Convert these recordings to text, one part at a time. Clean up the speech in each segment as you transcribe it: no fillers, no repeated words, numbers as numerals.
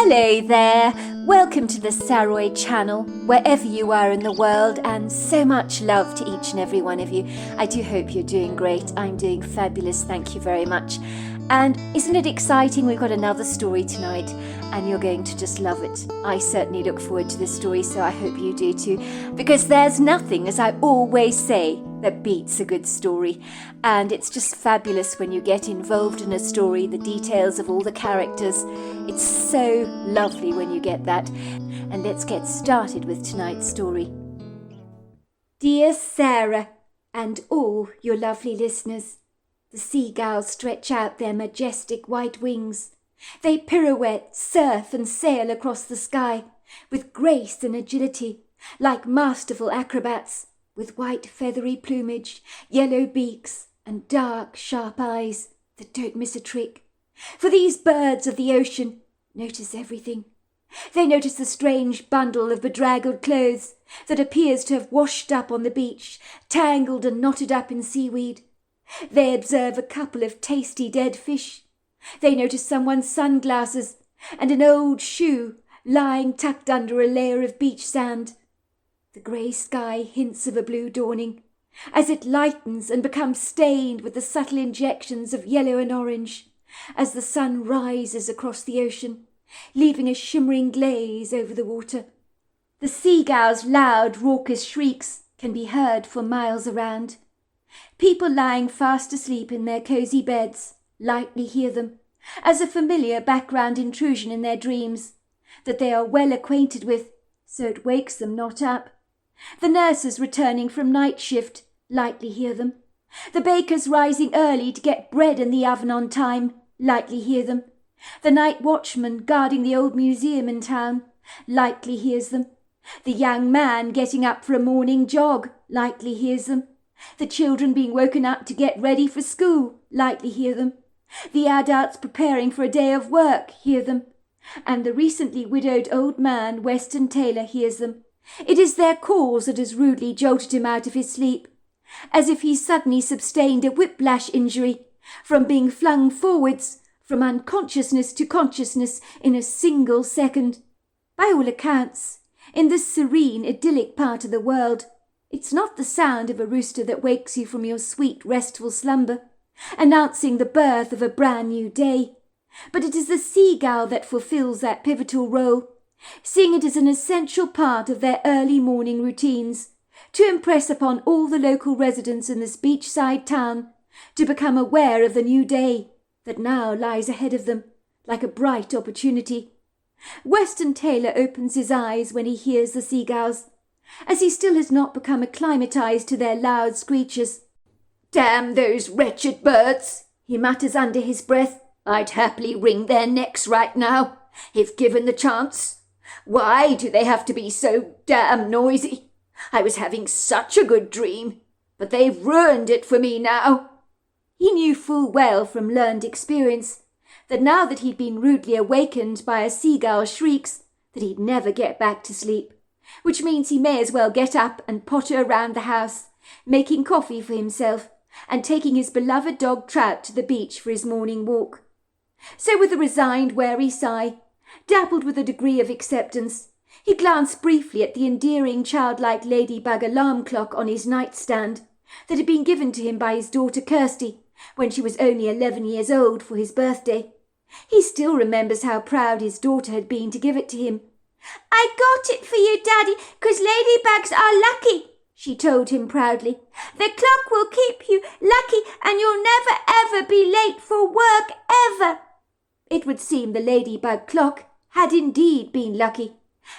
Hello there, welcome to the Saroy channel, wherever you are in the world, and so much love to each and every one of you. I do hope you're doing great. I'm doing fabulous, thank you very much. And isn't it exciting? We've got another story tonight and you're going to just love it. I certainly look forward to this story, so I hope you do too, because there's nothing, as I always say, that beats a good story. And it's just fabulous when you get involved in a story, the details of all the characters. It's so lovely when you get that. And let's get started with tonight's story. Dear Sarah and all your lovely listeners, the seagulls stretch out their majestic white wings. They pirouette, surf and sail across the sky with grace and agility, like masterful acrobats, with white feathery plumage, yellow beaks and dark sharp eyes that don't miss a trick. For these birds of the ocean notice everything. They notice the strange bundle of bedraggled clothes that appears to have washed up on the beach, tangled and knotted up in seaweed. They observe a couple of tasty dead fish. They notice someone's sunglasses and an old shoe lying tucked under a layer of beach sand. The grey sky hints of a blue dawning, as it lightens and becomes stained with the subtle injections of yellow and orange, as the sun rises across the ocean, leaving a shimmering glaze over the water. The seagulls' loud, raucous shrieks can be heard for miles around. People lying fast asleep in their cosy beds lightly hear them, as a familiar background intrusion in their dreams, that they are well acquainted with, so it wakes them not up. The nurses returning from night shift lightly hear them. The bakers rising early to get bread in the oven on time lightly hear them. The night watchman guarding the old museum in town lightly hears them. The young man getting up for a morning jog lightly hears them. The children being woken up to get ready for school lightly hear them. The adults preparing for a day of work hear them. And the recently widowed old man, Weston Taylor, hears them. It is their calls that has rudely jolted him out of his sleep, as if he suddenly sustained a whiplash injury from being flung forwards from unconsciousness to consciousness in a single second. By all accounts, in this serene, idyllic part of the world, it's not the sound of a rooster that wakes you from your sweet, restful slumber, announcing the birth of a brand new day, but it is the seagull that fulfills that pivotal role, seeing it as an essential part of their early morning routines, to impress upon all the local residents in this beachside town to become aware of the new day that now lies ahead of them, like a bright opportunity. Weston Taylor opens his eyes when he hears the seagulls, as he still has not become acclimatized to their loud screeches. "Damn those wretched birds," he mutters under his breath. "I'd happily wring their necks right now, if given the chance. Why do they have to be so damn noisy? I was having such a good dream, but they've ruined it for me now." He knew full well from learned experience that now that he'd been rudely awakened by a seagull's shrieks, that he'd never get back to sleep, which means he may as well get up and potter around the house, making coffee for himself and taking his beloved dog Trout to the beach for his morning walk. So with a resigned, weary sigh, dappled with a degree of acceptance, he glanced briefly at the endearing childlike ladybug alarm clock on his nightstand that had been given to him by his daughter Kirsty when she was only 11 years old for his birthday. He still remembers how proud his daughter had been to give it to him. "I got it for you, Daddy, 'cause ladybugs are lucky," she told him proudly. "The clock will keep you lucky and you'll never ever be late for work, ever." It would seem the ladybug clock had indeed been lucky,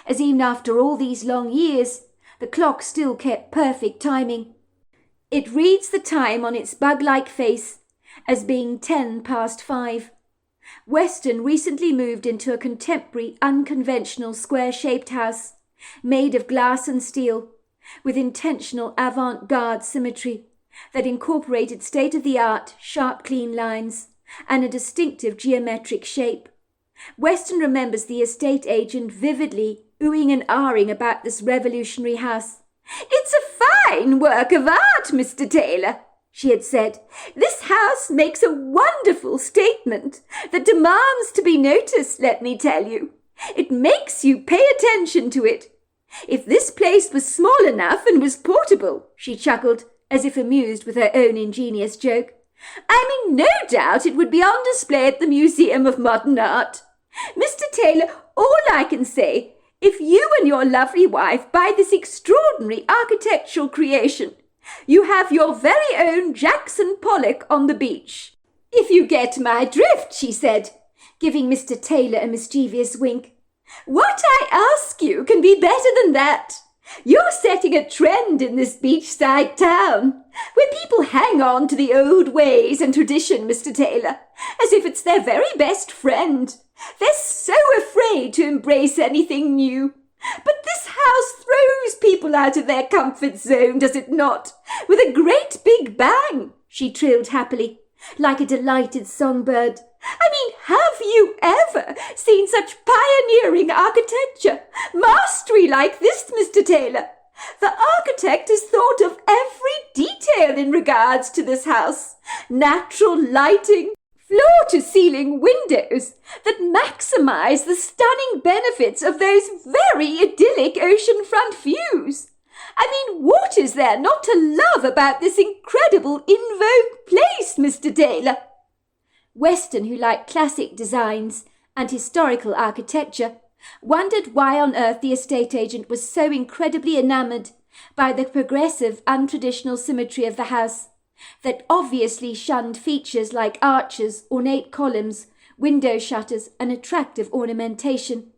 as even after all these long years, the clock still kept perfect timing. It reads the time on its bug-like face as being 5:10. Weston recently moved into a contemporary, unconventional, square-shaped house, made of glass and steel, with intentional avant-garde symmetry that incorporated state-of-the-art, sharp, clean lines and a distinctive geometric shape. Weston remembers the estate agent vividly oohing and ahhing about this revolutionary house. "It's a fine work of art, Mr. Taylor," she had said. "This house makes a wonderful statement that demands to be noticed, let me tell you. It makes you pay attention to it. If this place was small enough and was portable, she chuckled, as if amused with her own ingenious joke, I'm in no doubt it would be on display at the Museum of Modern Art. Mr. Taylor, all I can say, if you and your lovely wife buy this extraordinary architectural creation, you have your very own Jackson Pollock on the beach. If you get my drift, she said, giving Mr. Taylor a mischievous wink. What I ask you can be better than that. You're setting a trend in this beachside town, where people hang on to the old ways and tradition, Mr. Taylor, as if it's their very best friend. They're so afraid to embrace anything new. But this house throws people out of their comfort zone, does it not? With a great big bang, she trilled happily, like a delighted songbird. I mean, have you ever seen such pioneering architecture? Mastery like this, Mr. Taylor. The architect has thought of every detail in regards to this house. Natural lighting, floor-to-ceiling windows that maximize the stunning benefits of those very idyllic oceanfront views. I mean, what is there not to love about this incredible in-vogue place, Mr. Taylor? Weston, who liked classic designs and historical architecture, wondered why on earth the estate agent was so incredibly enamoured by the progressive, untraditional symmetry of the house that obviously shunned features like arches, ornate columns, window shutters, and attractive ornamentation.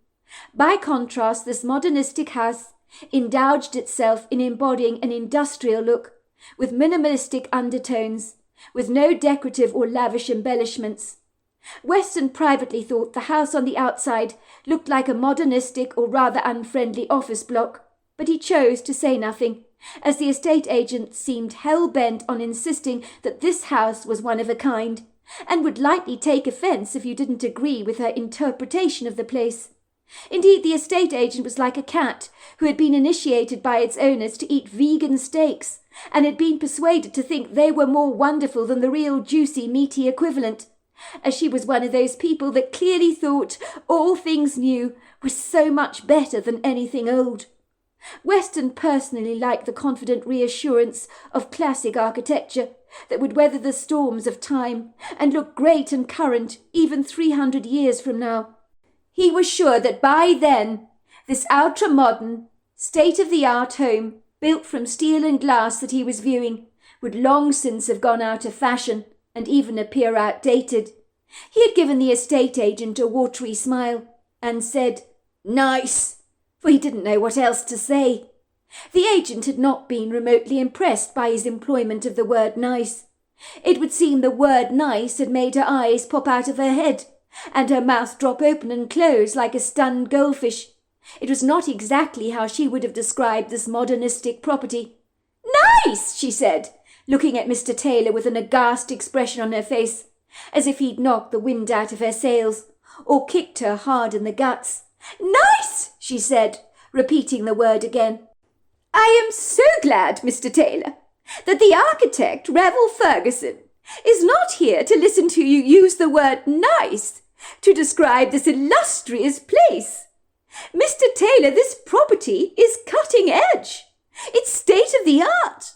By contrast, this modernistic house indulged itself in embodying an industrial look, with minimalistic undertones, with no decorative or lavish embellishments. Weston privately thought the house on the outside looked like a modernistic or rather unfriendly office block, but he chose to say nothing, as the estate agent seemed hell-bent on insisting that this house was one of a kind, and would likely take offence if you didn't agree with her interpretation of the place. Indeed, the estate agent was like a cat who had been initiated by its owners to eat vegan steaks, and had been persuaded to think they were more wonderful than the real juicy, meaty equivalent, as she was one of those people that clearly thought all things new were so much better than anything old. Weston personally liked the confident reassurance of classic architecture that would weather the storms of time and look great and current even 300 years from now. He was sure that by then this ultra-modern, state-of-the-art home, built from steel and glass that he was viewing, would long since have gone out of fashion and even appear outdated. He had given the estate agent a watery smile and said, "Nice," for he didn't know what else to say. The agent had not been remotely impressed by his employment of the word nice. It would seem the word nice had made her eyes pop out of her head, and her mouth drop open and close like a stunned goldfish. It was not exactly how she would have described this modernistic property. "Nice," she said, looking at Mr. Taylor with an aghast expression on her face, as if he'd knocked the wind out of her sails, or kicked her hard in the guts. "Nice," she said, repeating the word again. "I am so glad, Mr. Taylor, that the architect, Revel Ferguson, is not here to listen to you use the word nice to describe this illustrious place. Mr. Taylor, this property is cutting edge. It's state-of-the-art.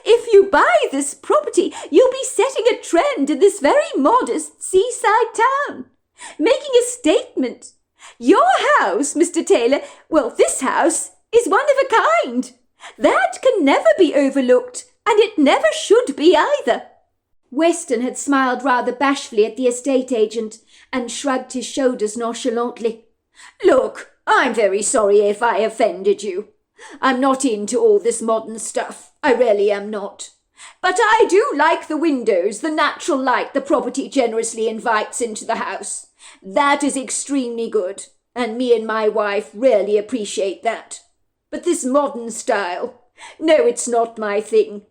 If you buy this property, you'll be setting a trend in this very modest seaside town, making a statement. Your house, Mr. Taylor, well, this house, is one of a kind. That can never be overlooked, and it never should be either." Weston had smiled rather bashfully at the estate agent and shrugged his shoulders nonchalantly. "Look, I'm very sorry if I offended you. I'm not into all this modern stuff. I really am not. But I do like the windows, the natural light the property generously invites into the house. That is extremely good, and me and my wife really appreciate that. But this modern style, no, it's not my thing.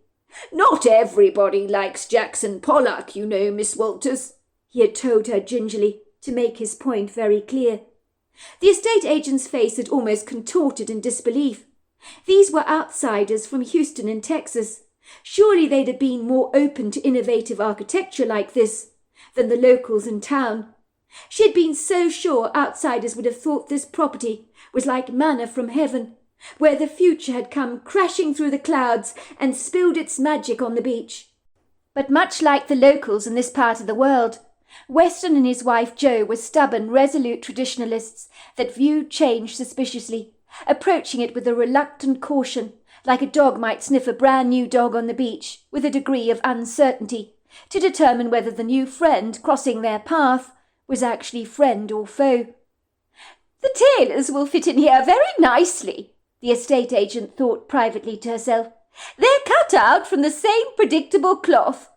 Not everybody likes Jackson Pollock, you know, Miss Walters," he had told her gingerly, to make his point very clear. The estate agent's face had almost contorted in disbelief. These were outsiders from Houston in Texas. Surely they'd have been more open to innovative architecture like this than the locals in town. She had been so sure outsiders would have thought this property was like manna from heaven, where the future had come crashing through the clouds and spilled its magic on the beach. But much like the locals in this part of the world, Weston and his wife Jo were stubborn, resolute traditionalists that viewed change suspiciously, approaching it with a reluctant caution, like a dog might sniff a brand new dog on the beach, with a degree of uncertainty, to determine whether the new friend crossing their path was actually friend or foe. "The Taylors will fit in here very nicely," the estate agent thought privately to herself. "They're cut out from the same predictable cloth."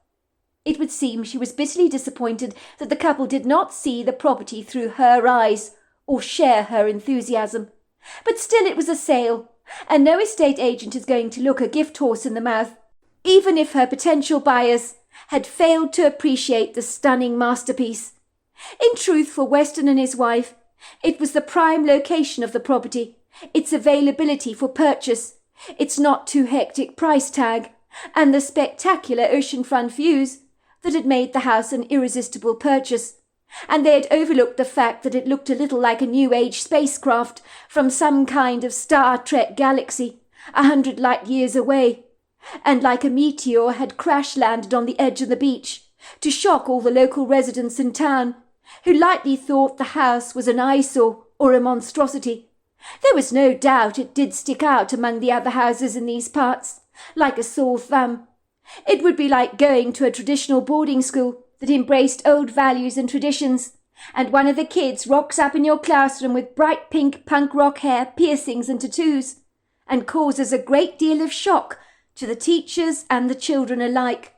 It would seem she was bitterly disappointed that the couple did not see the property through her eyes or share her enthusiasm. But still it was a sale, and no estate agent is going to look a gift horse in the mouth, even if her potential buyers had failed to appreciate the stunning masterpiece. In truth, for Weston and his wife, it was the prime location of the property, its availability for purchase, its not too hectic price tag, and the spectacular oceanfront views that had made the house an irresistible purchase. And they had overlooked the fact that it looked a little like a New Age spacecraft from some kind of Star Trek galaxy 100 light years away, and like a meteor had crash-landed on the edge of the beach to shock all the local residents in town, who lightly thought the house was an eyesore or a monstrosity. There was no doubt it did stick out among the other houses in these parts, like a sore thumb. It would be like going to a traditional boarding school that embraced old values and traditions, and one of the kids rocks up in your classroom with bright pink punk rock hair, piercings and tattoos, and causes a great deal of shock to the teachers and the children alike.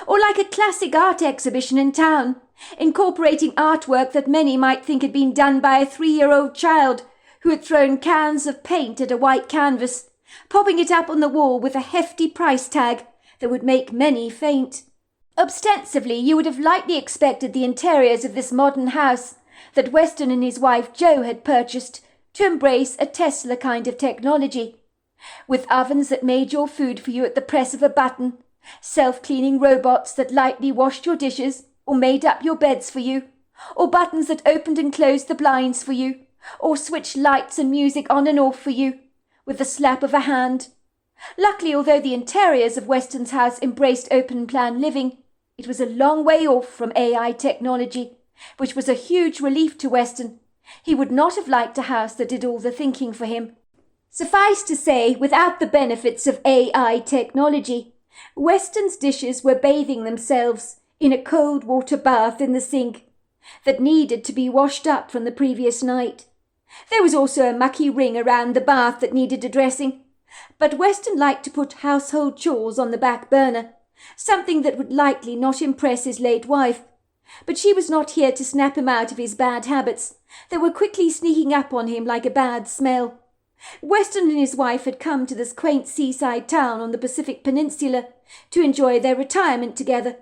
Or like a classic art exhibition in town, incorporating artwork that many might think had been done by a 3-year-old child who had thrown cans of paint at a white canvas, popping it up on the wall with a hefty price tag that would make many faint. Ostensibly, you would have lightly expected the interiors of this modern house that Weston and his wife Jo had purchased to embrace a Tesla kind of technology, with ovens that made your food for you at the press of a button, self-cleaning robots that lightly washed your dishes or made up your beds for you, or buttons that opened and closed the blinds for you, or switched lights and music on and off for you with the slap of a hand. Luckily, although the interiors of Weston's house embraced open-plan living, it was a long way off from AI technology, which was a huge relief to Weston. He would not have liked a house that did all the thinking for him. Suffice to say, without the benefits of AI technology, Weston's dishes were bathing themselves in a cold water bath in the sink that needed to be washed up from the previous night. There was also a mucky ring around the bath that needed addressing, but Weston liked to put household chores on the back burner, something that would likely not impress his late wife. But she was not here to snap him out of his bad habits that were quickly sneaking up on him like a bad smell. Weston and his wife had come to this quaint seaside town on the Pacific Peninsula to enjoy their retirement together.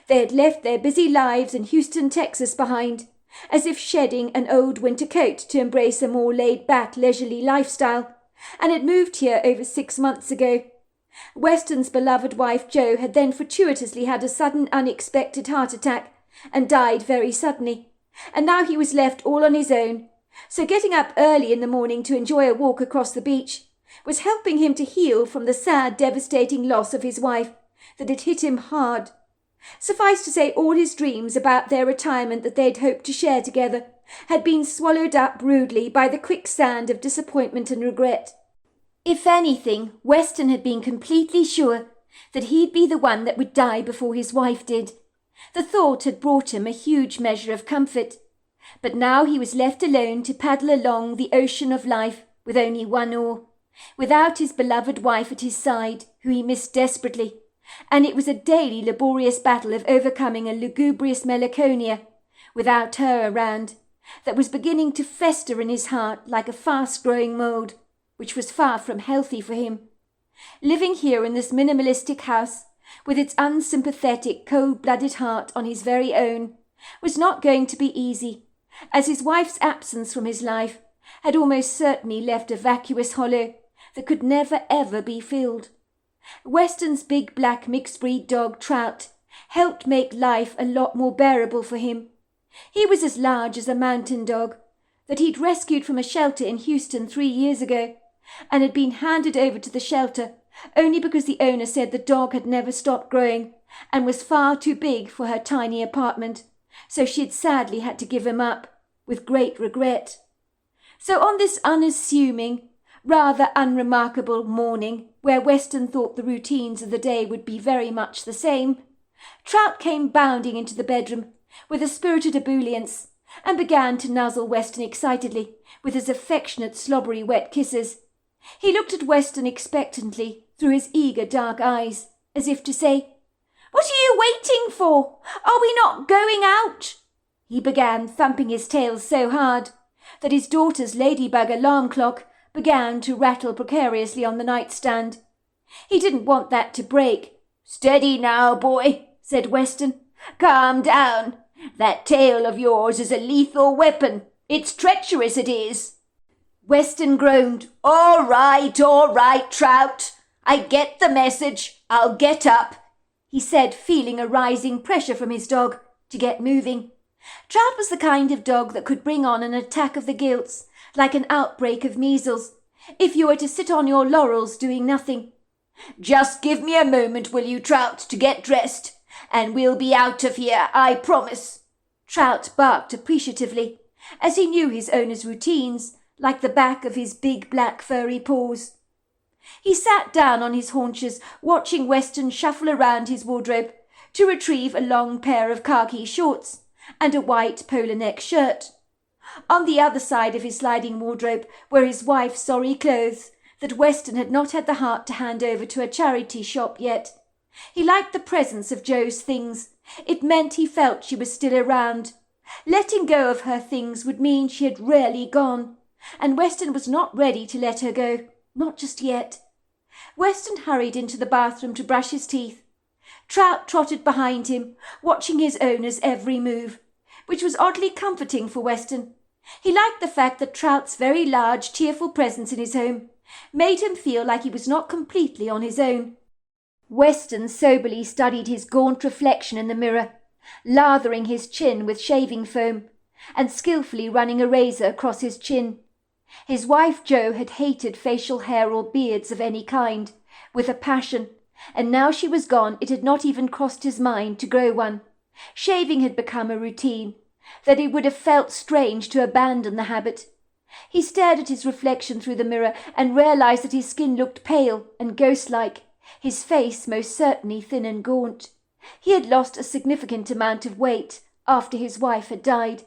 They had left their busy lives in Houston, Texas behind, as if shedding an old winter coat to embrace a more laid-back, leisurely lifestyle, and had moved here over 6 months ago. Weston's beloved wife Jo had then fortuitously had a sudden unexpected heart attack and died very suddenly, and now he was left all on his own. So getting up early in the morning to enjoy a walk across the beach was helping him to heal from the sad, devastating loss of his wife that had hit him hard. Suffice to say, all his dreams about their retirement that they'd hoped to share together had been swallowed up rudely by the quicksand of disappointment and regret. If anything, Weston had been completely sure that he'd be the one that would die before his wife did. The thought had brought him a huge measure of comfort. But now he was left alone to paddle along the ocean of life with only one oar, without his beloved wife at his side, who he missed desperately, and it was a daily laborious battle of overcoming a lugubrious melancholia, without her around, that was beginning to fester in his heart like a fast-growing mould, which was far from healthy for him. Living here in this minimalistic house, with its unsympathetic, cold-blooded heart on his very own, was not going to be easy, as his wife's absence from his life had almost certainly left a vacuous hollow that could never ever be filled. Weston's big black mixed-breed dog Trout helped make life a lot more bearable for him, He was as large as a mountain dog that he'd rescued from a shelter in Houston 3 years ago and had been handed over to the shelter only because the owner said the dog had never stopped growing and was far too big for her tiny apartment, so she had sadly had to give him up, with great regret. So on this unassuming, rather unremarkable morning, where Weston thought the routines of the day would be very much the same, Trout came bounding into the bedroom with a spirited ebullience and began to nuzzle Weston excitedly with his affectionate slobbery wet kisses. He looked at Weston expectantly through his eager dark eyes, as if to say, "What are you waiting for? Are we not going out?" He began, thumping his tail so hard that his daughter's ladybug alarm clock began to rattle precariously on the nightstand. He didn't want that to break. "Steady now, boy," said Weston. "Calm down. That tail of yours is a lethal weapon. It's treacherous, it is." Weston groaned. All right, Trout. I get the message. I'll get up," he said, feeling a rising pressure from his dog to get moving. Trout was the kind of dog that could bring on an attack of the gills, like an outbreak of measles, if you were to sit on your laurels doing nothing. "Just give me a moment, will you, Trout, to get dressed, and we'll be out of here, I promise." Trout barked appreciatively, as he knew his owner's routines like the back of his big black furry paws. He sat down on his haunches, watching Weston shuffle around his wardrobe to retrieve a long pair of khaki shorts and a white polo neck shirt. On the other side of his sliding wardrobe were his wife's sorry clothes that Weston had not had the heart to hand over to a charity shop yet. He liked the presence of Jo's things. It meant he felt she was still around. Letting go of her things would mean she had really gone, and Weston was not ready to let her go, not just yet. Weston hurried into the bathroom to brush his teeth. Trout trotted behind him, watching his owner's every move, which was oddly comforting for Weston. He liked the fact that Trout's very large, cheerful presence in his home made him feel like he was not completely on his own. Weston soberly studied his gaunt reflection in the mirror, lathering his chin with shaving foam and skillfully running a razor across his chin. His wife Jo had hated facial hair or beards of any kind with a passion, and now she was gone it had not even crossed his mind to grow one. Shaving had become a routine, that it would have felt strange to abandon the habit. He stared at his reflection through the mirror and realized that his skin looked pale and ghost-like, his face most certainly thin and gaunt. He had lost a significant amount of weight after his wife had died,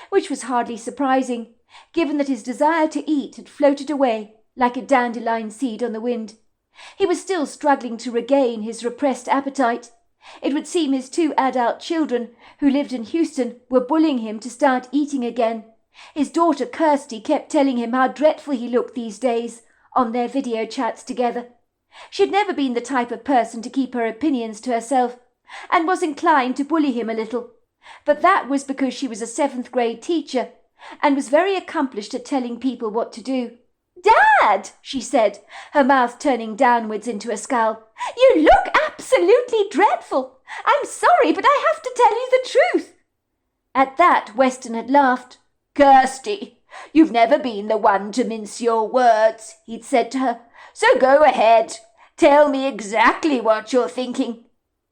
which was hardly surprising, given that his desire to eat had floated away like a dandelion seed on the wind. He was still struggling to regain his repressed appetite. It would seem his 2 adult children, who lived in Houston, were bullying him to start eating again. His daughter Kirsty kept telling him how dreadful he looked these days on their video chats together. She had never been the type of person to keep her opinions to herself, and was inclined to bully him a little. But that was because she was a 7th-grade teacher, and was very accomplished at telling people what to do. "Dad," she said, her mouth turning downwards into a scowl, "you look absolutely dreadful. I'm sorry, but I have to tell you the truth." At that, Weston had laughed. "Kirsty, you've never been the one to mince your words," he'd said to her. "So go ahead. Tell me exactly what you're thinking."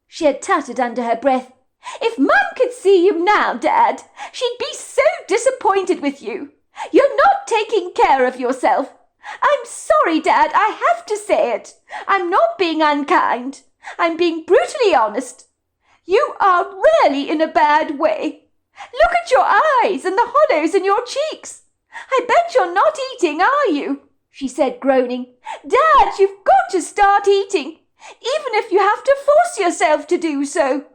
She had tutted under her breath. "If Mum could see you now, Dad, she'd be so disappointed with you. You're not taking care of yourself. I'm sorry, Dad, I have to say it. I'm not being unkind. I'm being brutally honest. You are really in a bad way. Look at your eyes and the hollows in your cheeks. I bet you're not eating, are you?" she said, groaning. "Dad, you've got to start eating, even if you have to force yourself to do so."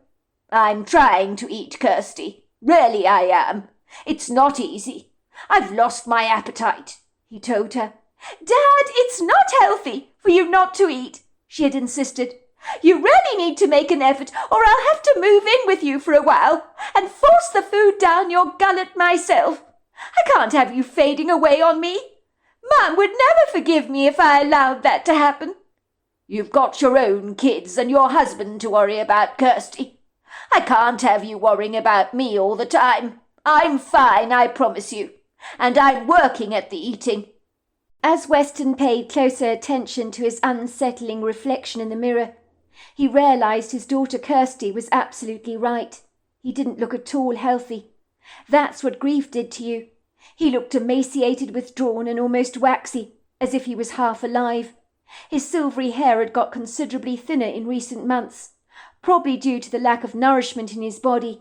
"I'm trying to eat, Kirsty. Really I am. It's not easy. I've lost my appetite," he told her. "Dad, it's not healthy for you not to eat," she had insisted. "You really need to make an effort, or I'll have to move in with you for a while and force the food down your gullet myself. I can't have you fading away on me. Mum would never forgive me if I allowed that to happen." "You've got your own kids and your husband to worry about, Kirsty. I can't have you worrying about me all the time. I'm fine, I promise you, and I'm working at the eating." As Weston paid closer attention to his unsettling reflection in the mirror, he realized his daughter Kirsty was absolutely right. He didn't look at all healthy. That's what grief did to you. He looked emaciated, withdrawn, and almost waxy, as if he was half alive. His silvery hair had got considerably thinner in recent months, probably due to the lack of nourishment in his body,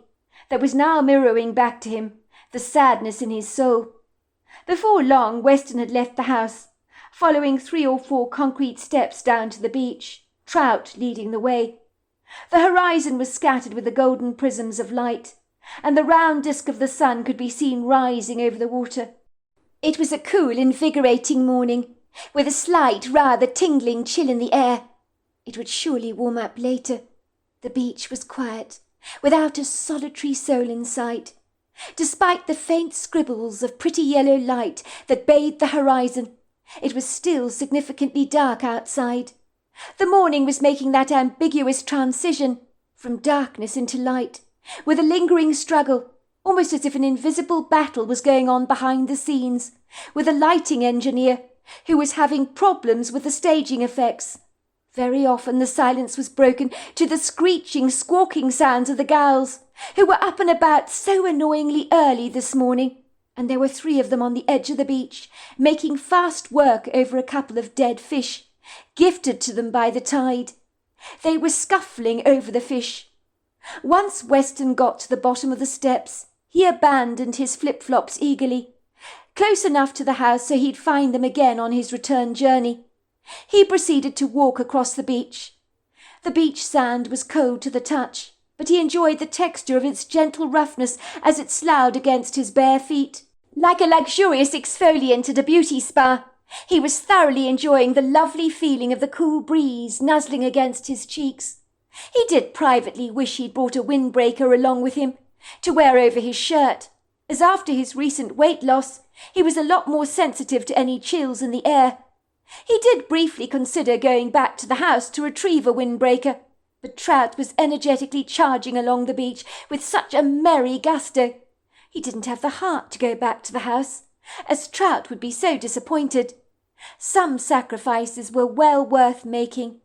that was now mirroring back to him the sadness in his soul. Before long, Weston had left the house, following 3 or 4 concrete steps down to the beach, Trout leading the way. The horizon was scattered with the golden prisms of light, and the round disk of the sun could be seen rising over the water. It was a cool, invigorating morning, with a slight, rather tingling chill in the air. It would surely warm up later. The beach was quiet, without a solitary soul in sight. Despite the faint scribbles of pretty yellow light that bathed the horizon, it was still significantly dark outside. The morning was making that ambiguous transition from darkness into light, with a lingering struggle, almost as if an invisible battle was going on behind the scenes, with a lighting engineer who was having problems with the staging effects. Very often the silence was broken to the screeching, squawking sounds of the gals, who were up and about so annoyingly early this morning, and there were 3 of them on the edge of the beach, making fast work over a couple of dead fish, gifted to them by the tide. They were scuffling over the fish. Once Weston got to the bottom of the steps, he abandoned his flip-flops eagerly, close enough to the house so he'd find them again on his return journey. He proceeded to walk across the beach. The beach sand was cold to the touch, but he enjoyed the texture of its gentle roughness as it sloughed against his bare feet. Like a luxurious exfoliant at a beauty spa, he was thoroughly enjoying the lovely feeling of the cool breeze nuzzling against his cheeks. He did privately wish he'd brought a windbreaker along with him, to wear over his shirt, as after his recent weight loss, he was a lot more sensitive to any chills in the air. He did briefly consider going back to the house to retrieve a windbreaker, but Trout was energetically charging along the beach with such a merry gusto. He didn't have the heart to go back to the house, as Trout would be so disappointed. Some sacrifices were well worth making,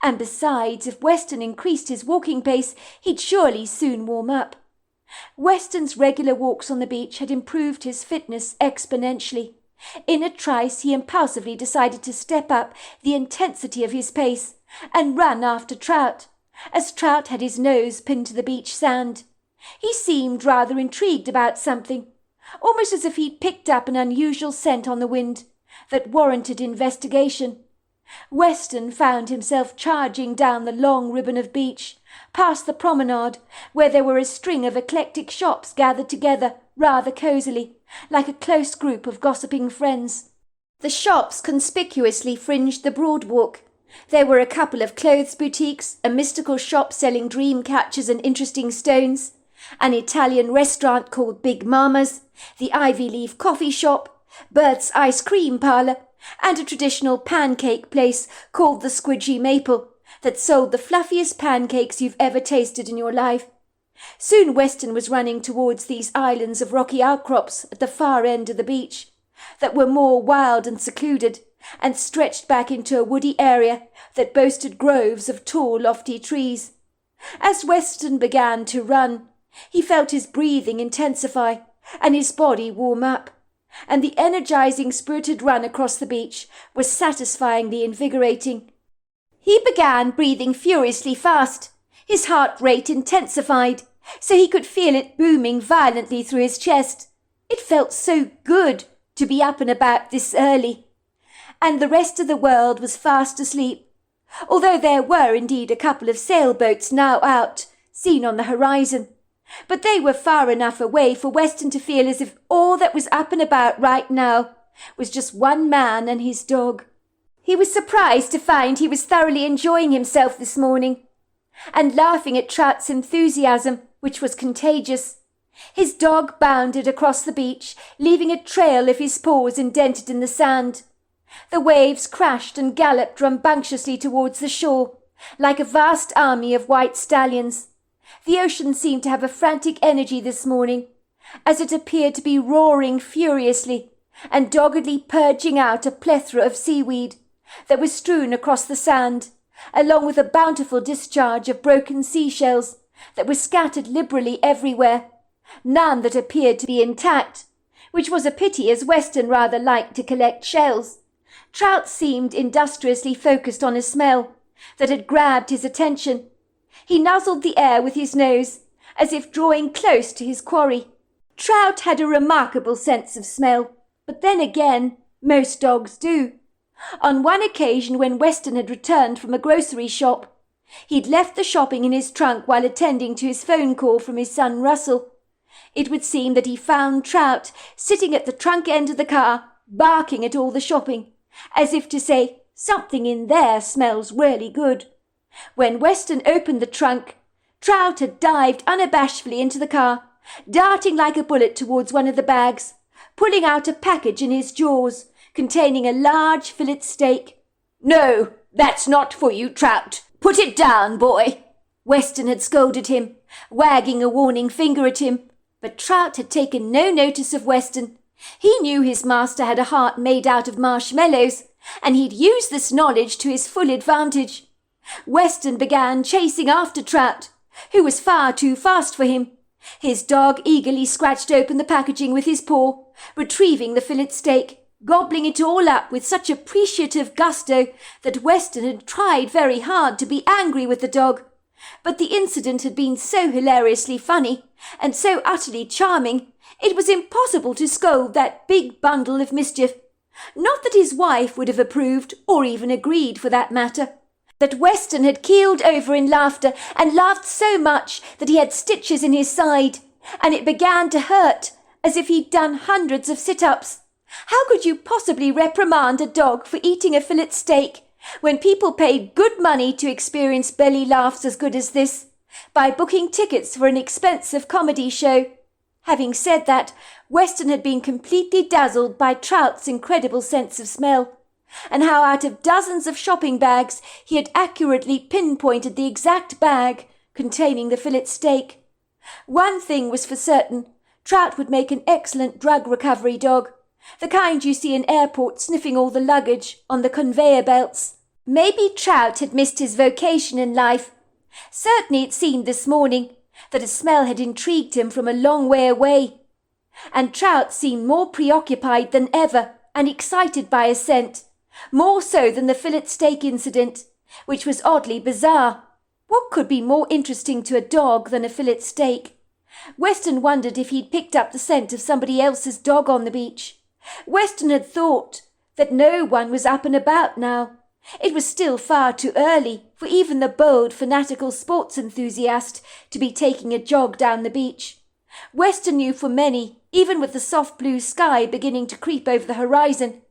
and besides, if Weston increased his walking pace, he'd surely soon warm up. Weston's regular walks on the beach had improved his fitness exponentially. In a trice he impulsively decided to step up the intensity of his pace and run after Trout, as Trout had his nose pinned to the beach sand. He seemed rather intrigued about something, almost as if he'd picked up an unusual scent on the wind that warranted investigation. Weston found himself charging down the long ribbon of beach, past the promenade, where there were a string of eclectic shops gathered together rather cosily, like a close group of gossiping friends. The shops conspicuously fringed the broad walk. There were a couple of clothes boutiques, a mystical shop selling dream catchers and interesting stones, an Italian restaurant called Big Mama's, the Ivy Leaf coffee shop, Bert's ice cream parlour, and a traditional pancake place called the Squidgy Maple that sold the fluffiest pancakes you've ever tasted in your life. Soon Weston was running towards these islands of rocky outcrops at the far end of the beach, that were more wild and secluded, and stretched back into a woody area that boasted groves of tall, lofty trees. As Weston began to run, he felt his breathing intensify and his body warm up, and the energizing, spirited run across the beach was satisfyingly invigorating. He began breathing furiously fast. His heart rate intensified, so he could feel it booming violently through his chest. It felt so good to be up and about this early, and the rest of the world was fast asleep, although there were indeed a couple of sailboats now out, seen on the horizon. But they were far enough away for Weston to feel as if all that was up and about right now was just one man and his dog. He was surprised to find he was thoroughly enjoying himself this morning, and laughing at Trout's enthusiasm, which was contagious. His dog bounded across the beach, leaving a trail of his paws indented in the sand. The waves crashed and galloped rambunctiously towards the shore, like a vast army of white stallions. The ocean seemed to have a frantic energy this morning, as it appeared to be roaring furiously and doggedly purging out a plethora of seaweed that was strewn across the sand, along with a bountiful discharge of broken seashells that were scattered liberally everywhere, none that appeared to be intact, which was a pity, as Weston rather liked to collect shells. Trout seemed industriously focused on a smell that had grabbed his attention. He nuzzled the air with his nose, as if drawing close to his quarry. Trout had a remarkable sense of smell, but then again, most dogs do. On one occasion, when Weston had returned from a grocery shop, he'd left the shopping in his trunk while attending to his phone call from his son Russell. It would seem that he found Trout sitting at the trunk end of the car, barking at all the shopping, as if to say, "Something in there smells really good." When Weston opened the trunk, Trout had dived unabashedly into the car, darting like a bullet towards one of the bags, pulling out a package in his jaws containing a large fillet steak. "No, that's not for you, Trout. Put it down, boy," Weston had scolded him, wagging a warning finger at him. But Trout had taken no notice of Weston. He knew his master had a heart made out of marshmallows, and he'd used this knowledge to his full advantage. Weston began chasing after Trout, who was far too fast for him. His dog eagerly scratched open the packaging with his paw, retrieving the fillet steak, gobbling it all up with such appreciative gusto that Weston had tried very hard to be angry with the dog. But the incident had been so hilariously funny and so utterly charming, it was impossible to scold that big bundle of mischief. Not that his wife would have approved, or even agreed for that matter. That Weston had keeled over in laughter, and laughed so much that he had stitches in his side, and it began to hurt, as if he'd done hundreds of sit-ups. How could you possibly reprimand a dog for eating a fillet steak, when people paid good money to experience belly laughs as good as this, by booking tickets for an expensive comedy show? Having said that, Weston had been completely dazzled by Trout's incredible sense of smell, and how out of dozens of shopping bags he had accurately pinpointed the exact bag containing the fillet steak. One thing was for certain, Trout would make an excellent drug recovery dog, the kind you see in airports sniffing all the luggage on the conveyor belts. Maybe Trout had missed his vocation in life. Certainly it seemed this morning that a smell had intrigued him from a long way away, and Trout seemed more preoccupied than ever and excited by a scent, more so than the fillet steak incident, which was oddly bizarre. What could be more interesting to a dog than a fillet steak? Weston wondered if he'd picked up the scent of somebody else's dog on the beach. Weston had thought that no one was up and about now. It was still far too early for even the bold, fanatical sports enthusiast to be taking a jog down the beach. Weston knew for many, even with the soft blue sky beginning to creep over the horizon,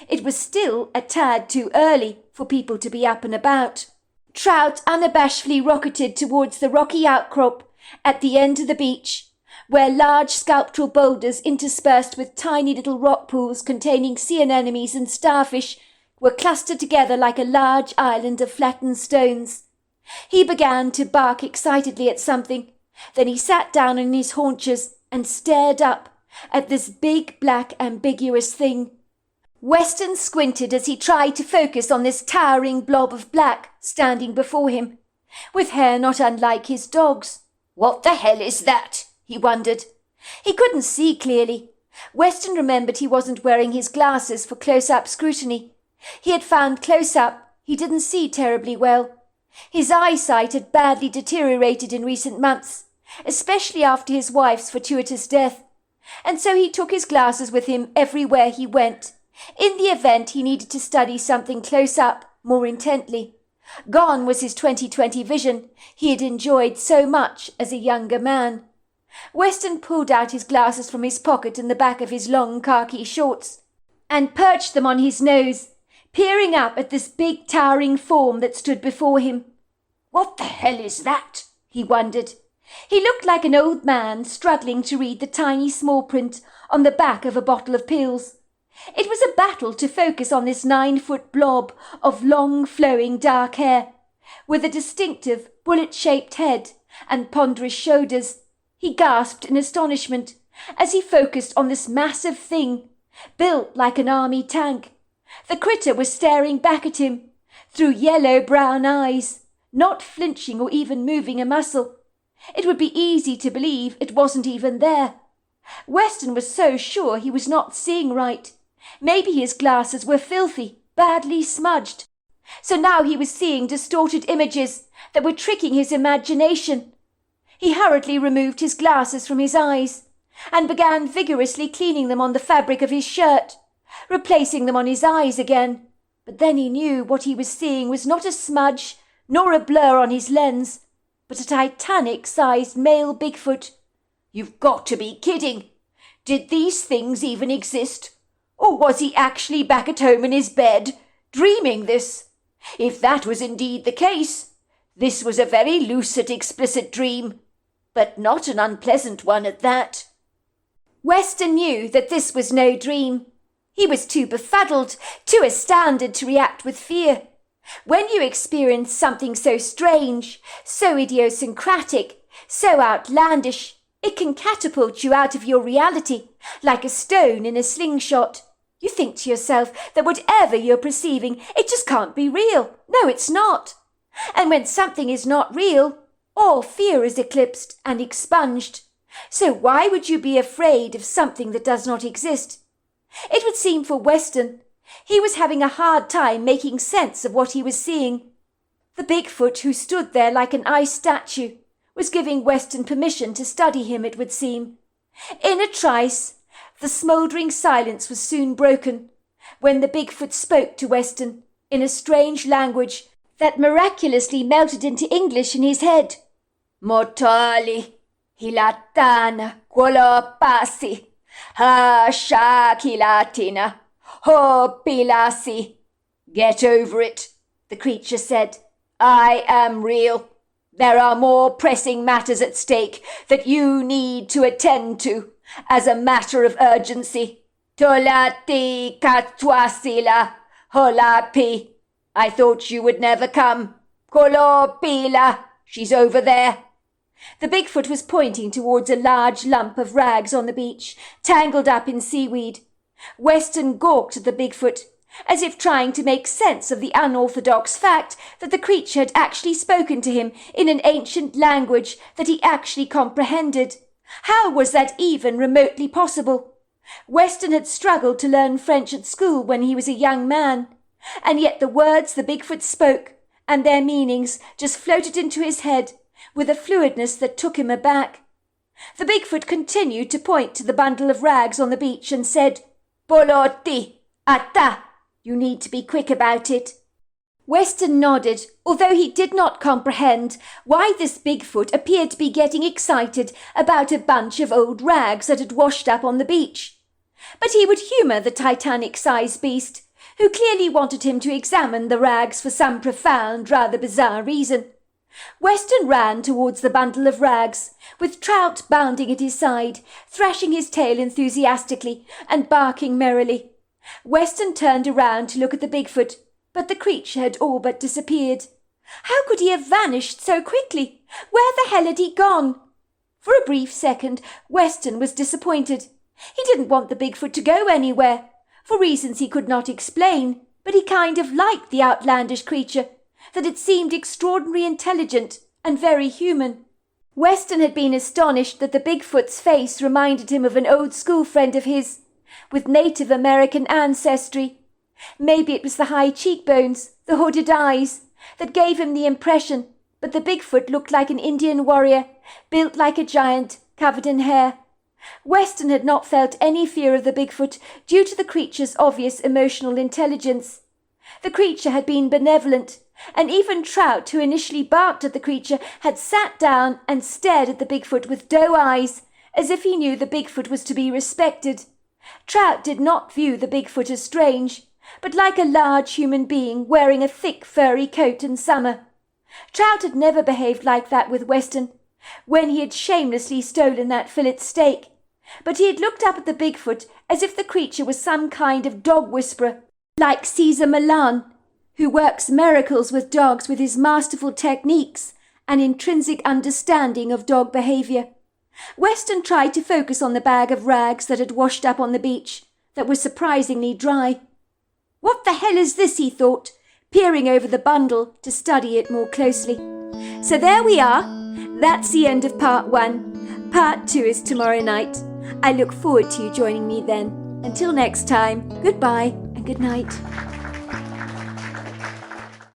it was still a tad too early for people to be up and about. Trout unabashedly rocketed towards the rocky outcrop at the end of the beach, where large sculptural boulders interspersed with tiny little rock pools containing sea anemones and starfish were clustered together like a large island of flattened stones. He began to bark excitedly at something. Then he sat down on his haunches and stared up at this big, black, ambiguous thing. Weston squinted as he tried to focus on this towering blob of black standing before him, with hair not unlike his dog's. "What the hell is that?" he wondered. He couldn't see clearly. Weston remembered he wasn't wearing his glasses for close-up scrutiny. He had found close-up he didn't see terribly well. His eyesight had badly deteriorated in recent months, especially after his wife's fortuitous death, and so he took his glasses with him everywhere he went, in the event he needed to study something close-up more intently. Gone was his 20/20 vision he had enjoyed so much as a younger man. Weston pulled out his glasses from his pocket in the back of his long khaki shorts and perched them on his nose, peering up at this big towering form that stood before him. "What the hell is that?" he wondered. He looked like an old man struggling to read the tiny small print on the back of a bottle of pills. It was a battle to focus on this 9-foot blob of long flowing dark hair, with a distinctive bullet-shaped head and ponderous shoulders. He gasped in astonishment as he focused on this massive thing, built like an army tank. The critter was staring back at him, through yellow-brown eyes, not flinching or even moving a muscle. It would be easy to believe it wasn't even there. Weston was so sure he was not seeing right. Maybe his glasses were filthy, badly smudged. So now he was seeing distorted images that were tricking his imagination. He hurriedly removed his glasses from his eyes and began vigorously cleaning them on the fabric of his shirt, replacing them on his eyes again. But then he knew what he was seeing was not a smudge nor a blur on his lens, but a Titanic-sized male Bigfoot. You've got to be kidding! Did these things even exist? Or was he actually back at home in his bed, dreaming this? If that was indeed the case, this was a very lucid, explicit dream, but not an unpleasant one at that. Weston knew that this was no dream. He was too befuddled, too astounded to react with fear. When you experience something so strange, so idiosyncratic, so outlandish, it can catapult you out of your reality, like a stone in a slingshot. You think to yourself that whatever you're perceiving, it just can't be real. No, it's not. And when something is not real, all fear is eclipsed and expunged. So why would you be afraid of something that does not exist? It would seem for Weston, he was having a hard time making sense of what he was seeing. The Bigfoot, who stood there like an ice statue, was giving Weston permission to study him, it would seem. In a trice, the smouldering silence was soon broken, when the Bigfoot spoke to Weston in a strange language that miraculously melted into English in his head. Mortali, hilatana, quolopasi, ha shakilatina, ho pilasi. Get over it, the creature said. I am real. There are more pressing matters at stake that you need to attend to as a matter of urgency. Tolati katwasila holapi. I thought you would never come. Kolopila. She's over there. The Bigfoot was pointing towards a large lump of rags on the beach, tangled up in seaweed. Weston gawked at the Bigfoot, as if trying to make sense of the unorthodox fact that the creature had actually spoken to him in an ancient language that he actually comprehended. How was that even remotely possible? Weston had struggled to learn French at school when he was a young man, and yet the words the Bigfoot spoke and their meanings just floated into his head with a fluidness that took him aback. The Bigfoot continued to point to the bundle of rags on the beach and said, Poloti, ata. You need to be quick about it. Weston nodded, although he did not comprehend why this Bigfoot appeared to be getting excited about a bunch of old rags that had washed up on the beach. But he would humour the Titanic-sized beast, who clearly wanted him to examine the rags for some profound, rather bizarre reason. Weston ran towards the bundle of rags, with Trout bounding at his side, thrashing his tail enthusiastically and barking merrily. Weston turned around to look at the Bigfoot, but the creature had all but disappeared. How could he have vanished so quickly? Where the hell had he gone? For a brief second, Weston was disappointed. He didn't want the Bigfoot to go anywhere, for reasons he could not explain, but he kind of liked the outlandish creature, that it seemed extraordinarily intelligent and very human. Weston had been astonished that the Bigfoot's face reminded him of an old school friend of his, with Native American ancestry. Maybe it was the high cheekbones, the hooded eyes, that gave him the impression, but the Bigfoot looked like an Indian warrior, built like a giant, covered in hair. Weston had not felt any fear of the Bigfoot due to the creature's obvious emotional intelligence. The creature had been benevolent, and even Trout, who initially barked at the creature, had sat down and stared at the Bigfoot with doe eyes, as if he knew the Bigfoot was to be respected. Trout did not view the Bigfoot as strange, but like a large human being wearing a thick furry coat in summer. Trout had never behaved like that with Weston, when he had shamelessly stolen that fillet steak, but he had looked up at the Bigfoot as if the creature was some kind of dog whisperer, like Caesar Milan, who works miracles with dogs with his masterful techniques and intrinsic understanding of dog behaviour. Weston tried to focus on the bag of rags that had washed up on the beach, that was surprisingly dry. What the hell is this, he thought, peering over the bundle to study it more closely. So there we are. That's the end of part 1. Part 2 is tomorrow night. I look forward to you joining me then. Until next time, goodbye and good night.